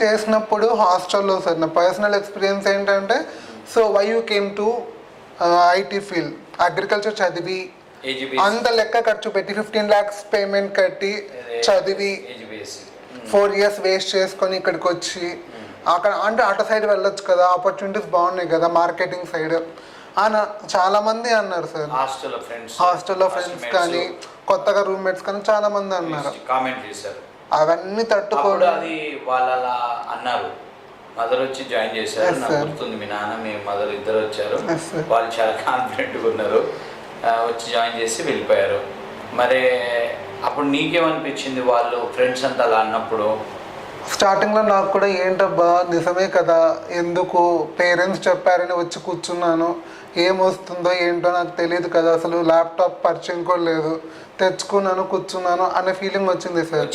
చేసినప్పుడు హాస్టల్లో సార్ నా పర్సనల్ ఎక్స్పీరియన్స్ ఏంటంటే, so why you came to IT field, agriculture చదివి అంత లెక్క ఖర్చు పెట్టి 15 lakhs పేమెంట్ కట్టి చదివి 4 years వేస్ట్ చేసుకొని ఇక్కడికి వచ్చి అక్కడ అంటే అటు సైడ్ వెళ్ళొచ్చు కదా, ఆపర్చునిటీస్ బాగున్నాయి కదా మార్కెటింగ్ సైడ్ అని చాలా మంది అన్నారు సార్. హాస్టల్లో ఫ్రెండ్స్ కానీ కొత్తగా రూమ్మేట్స్ కానీ చాలా మంది అన్నారు, కామెంట్ చేశారు. అవన్నీ తట్టుకోవడం అది వాళ్ళు అలా అన్నారు. మదర్ వచ్చి జాయిన్ చేశారు, నాకు గుర్తుంది. మీ నాన్న మీ మదర్ ఇద్దరు వచ్చారు, వాళ్ళు చాలా కాన్ఫిడెంట్గా ఉన్నారు, వచ్చి జాయిన్ చేసి వెళ్ళిపోయారు. మరి అప్పుడు నీకేమనిపించింది వాళ్ళు ఫ్రెండ్స్ అంతా అలా అన్నప్పుడు? స్టార్టింగ్లో నాకు కూడా ఏంటబ్బా నిజమే కదా, ఎందుకు పేరెంట్స్ చెప్పారని వచ్చి కూర్చున్నాను, ఏమొస్తుందో ఏంటో నాకు తెలియదు కదా, అసలు ల్యాప్టాప్ పరిచయం కూడా లేదు, తెచ్చుకున్నాను కూర్చున్నాను అనే ఫీలింగ్ వచ్చింది సార్.